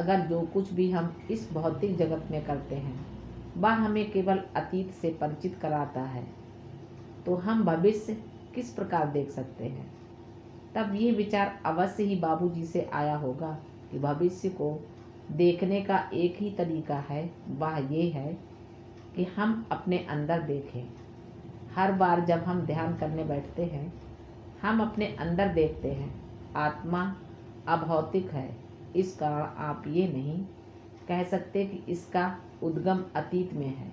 अगर जो कुछ भी हम इस भौतिक जगत में करते हैं वह हमें केवल अतीत से परिचित कराता है, तो हम भविष्य किस प्रकार देख सकते हैं? तब ये विचार अवश्य ही बाबूजी से आया होगा कि भविष्य को देखने का एक ही तरीका है, वह ये है कि हम अपने अंदर देखें। हर बार जब हम ध्यान करने बैठते हैं हम अपने अंदर देखते हैं। आत्मा अभौतिक है, इस कारण आप ये नहीं कह सकते कि इसका उद्गम अतीत में है।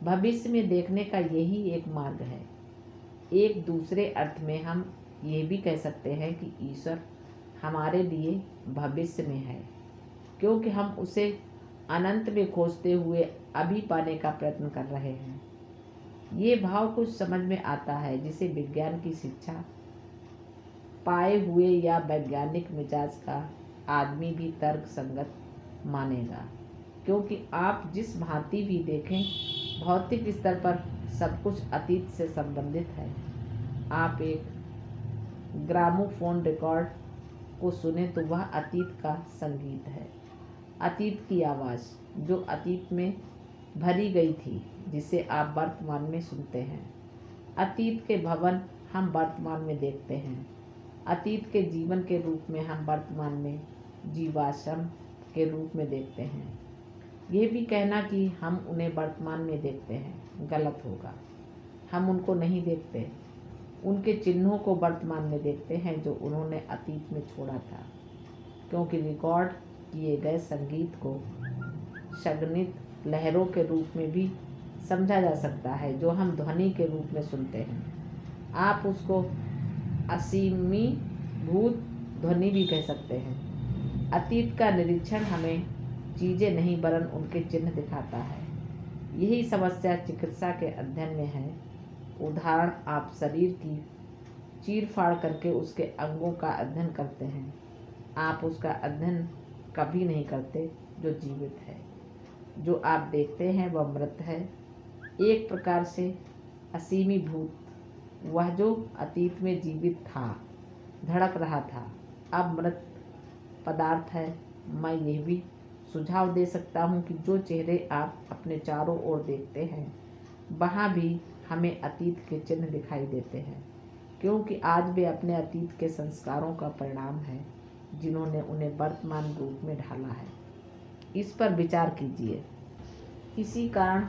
भविष्य में देखने का यही एक मार्ग है। एक दूसरे अर्थ में हम ये भी कह सकते हैं कि ईश्वर हमारे लिए भविष्य में है, क्योंकि हम उसे अनंत में खोजते हुए अभी पाने का प्रयत्न कर रहे हैं। ये भाव कुछ समझ में आता है जिसे विज्ञान की शिक्षा पाए हुए या वैज्ञानिक मिजाज का आदमी भी तर्क संगत मानेगा, क्योंकि आप जिस भांति भी देखें भौतिक स्तर पर सब कुछ अतीत से संबंधित है। आप एक ग्रामोफोन रिकॉर्ड को सुने तो वह अतीत का संगीत है, अतीत की आवाज़ जो अतीत में भरी गई थी, जिसे आप वर्तमान में सुनते हैं। अतीत के भवन हम वर्तमान में देखते हैं। अतीत के जीवन के रूप में हम वर्तमान में जीवाश्म के रूप में देखते हैं। ये भी कहना कि हम उन्हें वर्तमान में देखते हैं गलत होगा। हम उनको नहीं देखते, उनके चिन्हों को वर्तमान में देखते हैं जो उन्होंने अतीत में छोड़ा था, क्योंकि रिकॉर्ड किए गए संगीत को संगीत लहरों के रूप में भी समझा जा सकता है जो हम ध्वनि के रूप में सुनते हैं। आप उसको असीमीभूत ध्वनि भी कह सकते हैं। अतीत का निरीक्षण हमें चीज़ें नहीं वरन उनके चिन्ह दिखाता है। यही समस्या चिकित्सा के अध्ययन में है। उदाहरण, आप शरीर की चीरफाड़ करके उसके अंगों का अध्ययन करते हैं। आप उसका अध्ययन कभी नहीं करते जो जीवित है। जो आप देखते हैं वह मृत है, एक प्रकार से असीमीभूत। वह जो अतीत में जीवित था, धड़क रहा था, अब मृत पदार्थ है। मैं यह भी सुझाव दे सकता हूँ कि जो चेहरे आप अपने चारों ओर देखते हैं वहाँ भी हमें अतीत के चिन्ह दिखाई देते हैं, क्योंकि आज वे अपने अतीत के संस्कारों का परिणाम है जिन्होंने उन्हें वर्तमान रूप में ढाला है। इस पर विचार कीजिए। इसी कारण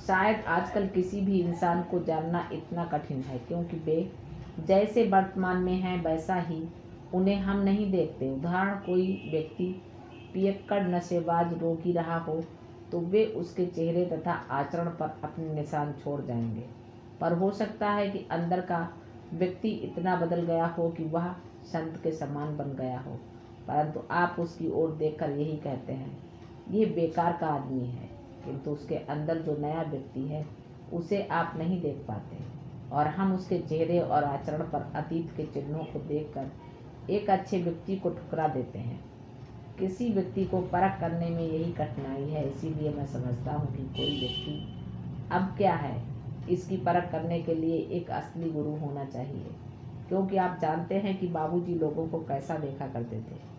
शायद आजकल किसी भी इंसान को जानना इतना कठिन है, क्योंकि वे जैसे वर्तमान में हैं वैसा ही उन्हें हम नहीं देखते। उदाहरण, कोई व्यक्ति पियक्कड़ नशेबाज रोगी रहा हो तो वे उसके चेहरे तथा आचरण पर अपने निशान छोड़ जाएंगे, पर हो सकता है कि अंदर का व्यक्ति इतना बदल गया हो कि वह संत के समान बन गया हो, परंतु आप उसकी ओर देखकर यही कहते हैं, यह बेकार का आदमी है। किंतु उसके अंदर जो नया व्यक्ति है उसे आप नहीं देख पाते, और हम उसके चेहरे और आचरण पर अतीत के चिन्हों को देखकर एक अच्छे व्यक्ति को ठुकरा देते हैं। किसी व्यक्ति को परख करने में यही कठिनाई है। इसीलिए मैं समझता हूँ कि कोई व्यक्ति अब क्या है, इसकी परख करने के लिए एक असली गुरु होना चाहिए, क्योंकि आप जानते हैं कि बाबूजी लोगों को कैसा देखा करते थे।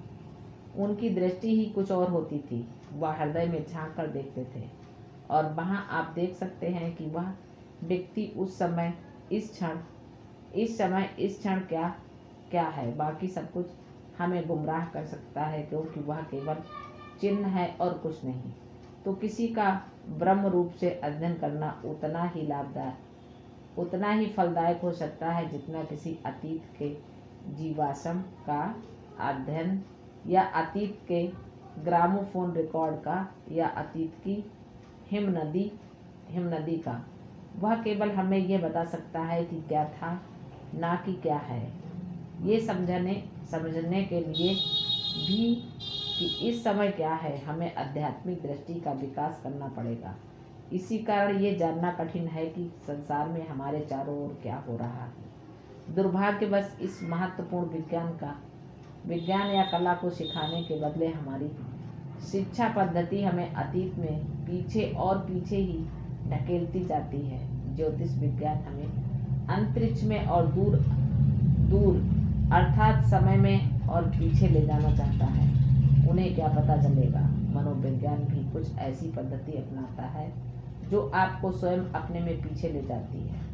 उनकी दृष्टि ही कुछ और होती थी। वह हृदय में झांक कर देखते थे, और वहाँ आप देख सकते हैं कि वह व्यक्ति उस समय इस क्षण क्या है। बाकी सब कुछ हमें गुमराह कर सकता है, क्योंकि वह केवल चिन्ह है और कुछ नहीं। तो किसी का ब्रह्म रूप से अध्ययन करना उतना ही लाभदायक, उतना ही फलदायक हो सकता है जितना किसी अतीत के जीवाश्म का अध्ययन, या अतीत के ग्रामोफोन रिकॉर्ड का, या अतीत की हिमनदी का। वह केवल हमें यह बता सकता है कि क्या था, ना कि क्या है। ये समझने के लिए भी कि इस समय क्या है, हमें आध्यात्मिक दृष्टि का विकास करना पड़ेगा। इसी कारण ये जानना कठिन है कि संसार में हमारे चारों ओर क्या हो रहा है। दुर्भाग्यवश इस महत्वपूर्ण विज्ञान या कला को सिखाने के बदले हमारी शिक्षा पद्धति हमें अतीत में पीछे और पीछे ही ढकेलती जाती है। ज्योतिष विज्ञान हमें अंतरिक्ष में और दूर अर्थात समय में और पीछे ले जाना चाहता है। उन्हें क्या पता चलेगा। मनोविज्ञान भी कुछ ऐसी पद्धति अपनाता है जो आपको स्वयं अपने में पीछे ले जाती है।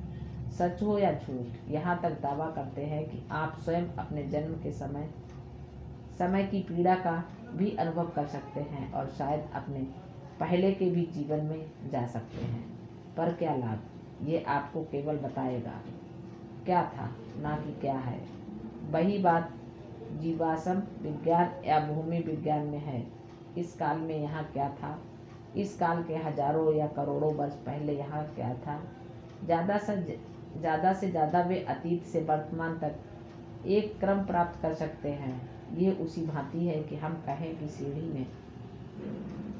सच हो या झूठ, यहाँ तक दावा करते हैं कि आप स्वयं अपने जन्म के समय की पीड़ा का भी अनुभव कर सकते हैं और शायद अपने पहले के भी जीवन में जा सकते हैं। पर क्या लाभ, ये आपको केवल बताएगा क्या था, ना कि क्या है। वही बात जीवाश्म विज्ञान या भूमि विज्ञान में है। इस काल में यहाँ क्या था, इस काल के हजारों या करोड़ों वर्ष पहले यहाँ क्या था। ज़्यादा से ज़्यादा वे अतीत से वर्तमान तक एक क्रम प्राप्त कर सकते हैं। ये उसी भांति है कि हम कहें कि सीढ़ी में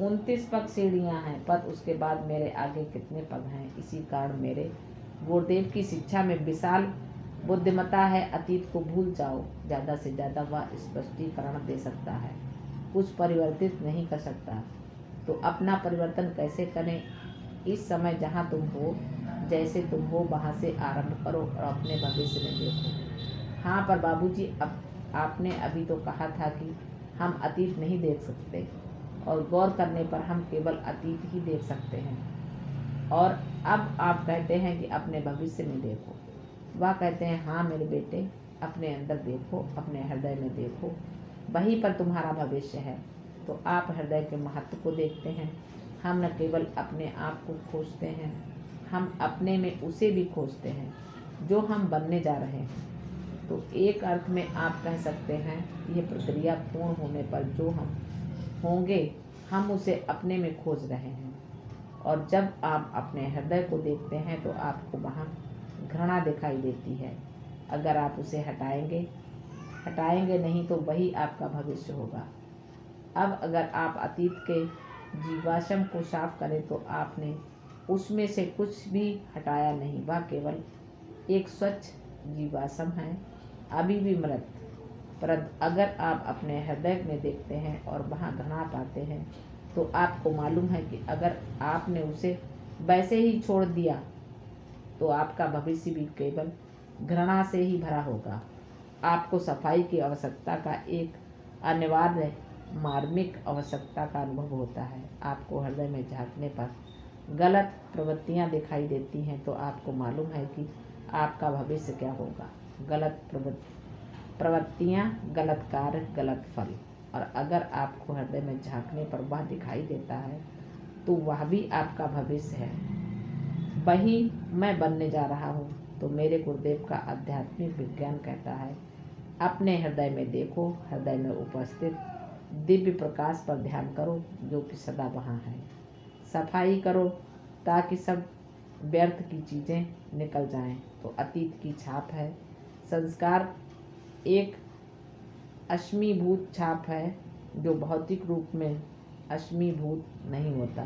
29 पग सीढ़ियाँ हैं, पर उसके बाद मेरे आगे कितने पग हैं। इसी कारण मेरे गुरुदेव की शिक्षा में विशाल बुद्धिमत्ता है। अतीत को भूल जाओ। ज़्यादा से ज़्यादा वह स्पष्टीकरण दे सकता है, कुछ परिवर्तित नहीं कर सकता। तो अपना परिवर्तन कैसे करें। इस समय जहाँ तुम हो, जैसे तुम हो, वहाँ से आरंभ करो और अपने भविष्य में देखो। हाँ, पर बाबूजी, अब आपने अभी तो कहा था कि हम अतीत नहीं देख सकते और गौर करने पर हम केवल अतीत ही देख सकते हैं, और अब आप कहते हैं कि अपने भविष्य में देखो। वह कहते हैं, हाँ मेरे बेटे, अपने अंदर देखो, अपने हृदय में देखो, वहीं पर तुम्हारा भविष्य है। तो आप हृदय के महत्व को देखते हैं। हम न केवल अपने आप को खोजते हैं, हम अपने में उसे भी खोजते हैं जो हम बनने जा रहे हैं। तो एक अर्थ में आप कह सकते हैं, यह प्रक्रिया पूर्ण होने पर जो हम होंगे, हम उसे अपने में खोज रहे हैं। और जब आप अपने हृदय को देखते हैं तो आपको वहाँ घृणा दिखाई देती है। अगर आप उसे हटाएंगे नहीं तो वही आपका भविष्य होगा। अब अगर आप अतीत के जीवाश्म को साफ करें तो आपने उसमें से कुछ भी हटाया नहीं, वह केवल एक स्वच्छ जीवाश्म है, अभी भी मृत। परंतु अगर आप अपने हृदय में देखते हैं और वहाँ घृणा पाते हैं तो आपको मालूम है कि अगर आपने उसे वैसे ही छोड़ दिया तो आपका भविष्य भी केवल घृणा से ही भरा होगा। आपको सफाई की आवश्यकता का एक अनिवार्य मार्मिक आवश्यकता का अनुभव होता है। आपको हृदय में झांकने पर गलत प्रवृत्तियां दिखाई देती हैं तो आपको मालूम है कि आपका भविष्य क्या होगा। गलत प्रवृत्तियां, गलत कार्य, गलत फल। और अगर आपको हृदय में झांकने पर वह दिखाई देता है तो वह भी आपका भविष्य है, वही मैं बनने जा रहा हूँ। तो मेरे गुरुदेव का आध्यात्मिक विज्ञान कहता है, अपने हृदय में देखो, हृदय में उपस्थित दिव्य प्रकाश पर ध्यान करो जो कि सदा वहाँ है। सफाई करो ताकि सब व्यर्थ की चीज़ें निकल जाएं। तो अतीत की छाप है। संस्कार एक अश्मीभूत छाप है जो भौतिक रूप में अश्मीभूत नहीं होता,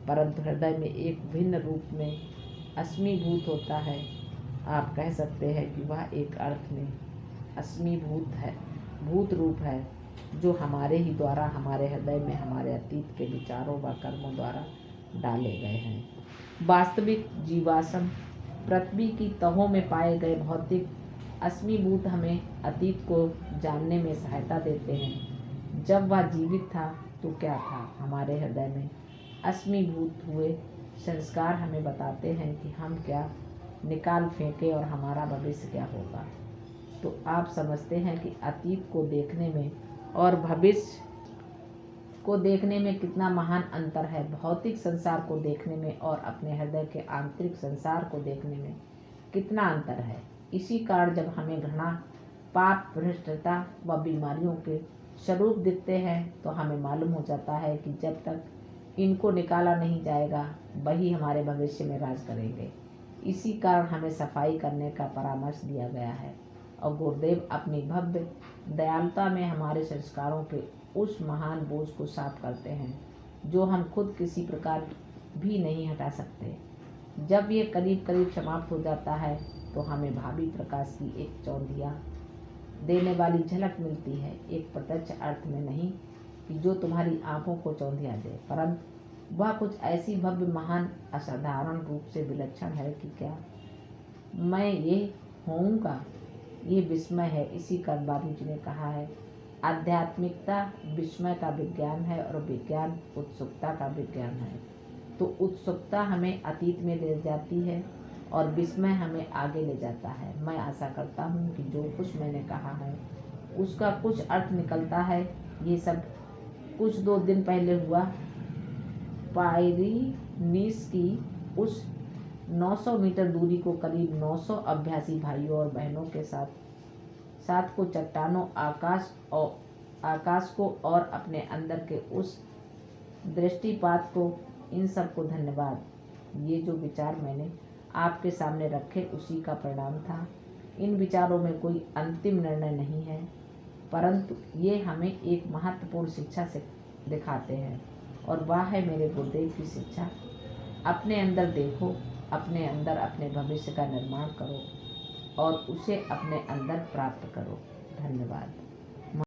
परंतु हृदय में एक भिन्न रूप में अश्मीभूत होता है। आप कह सकते हैं कि वह एक अर्थ में अश्मीभूत है, भूत रूप है, जो हमारे ही द्वारा हमारे हृदय में हमारे अतीत के विचारों व कर्मों द्वारा डाले गए हैं। वास्तविक जीवाश्म पृथ्वी की तहों में पाए गए भौतिक अश्मीभूत हमें अतीत को जानने में सहायता देते हैं। जब वह जीवित था तो क्या था, हमारे हृदय में अश्मीभूत हुए संस्कार हमें बताते हैं कि हम क्या निकाल फेंके और हमारा भविष्य क्या होगा। तो आप समझते हैं कि अतीत को देखने में और भविष्य को देखने में कितना महान अंतर है। भौतिक संसार को देखने में और अपने हृदय के आंतरिक संसार को देखने में कितना अंतर है। इसी कारण जब हमें घृणा, पाप, भ्रष्टता व बीमारियों के स्वरूप दिखते हैं तो हमें मालूम हो जाता है कि जब तक इनको निकाला नहीं जाएगा वही हमारे भविष्य में राज करेंगे। इसी कारण हमें सफाई करने का परामर्श दिया गया है और गुरुदेव अपनी भव्य दयालुता में हमारे संस्कारों के उस महान बोझ को साफ करते हैं जो हम खुद किसी प्रकार भी नहीं हटा सकते। जब ये करीब करीब समाप्त हो जाता है तो हमें भावी प्रकाश की एक चौंधिया देने वाली झलक मिलती है। एक प्रत्यक्ष अर्थ में नहीं कि जो तुम्हारी आंखों को चौंधिया दे, परंतु वह कुछ ऐसी भव्य, महान, असाधारण रूप से विलक्षण है कि क्या मैं ये होऊंगा, ये विस्मय है। इसी कारण बाबूजी ने कहा है, आध्यात्मिकता विस्मय का विज्ञान है और विज्ञान उत्सुकता का विज्ञान है। तो उत्सुकता हमें अतीत में ले जाती है और विस्मय हमें आगे ले जाता है। मैं आशा करता हूँ कि जो कुछ मैंने कहा है उसका कुछ अर्थ निकलता है। ये सब कुछ 2 दिन पहले हुआ। पाइरीनीस की उस 900 मीटर दूरी को करीब 900 अभ्यासी भाइयों और बहनों के साथ को चट्टानों, आकाश को और अपने अंदर के उस दृष्टिपात को, इन सब को धन्यवाद। ये जो विचार मैंने आपके सामने रखे उसी का परिणाम था। इन विचारों में कोई अंतिम निर्णय नहीं है, परंतु ये हमें एक महत्वपूर्ण शिक्षा से दिखाते हैं और वह है मेरे गुरुदेव की शिक्षा। अपने अंदर देखो, अपने अंदर अपने भविष्य का निर्माण करो और उसे अपने अंदर प्राप्त करो। धन्यवाद।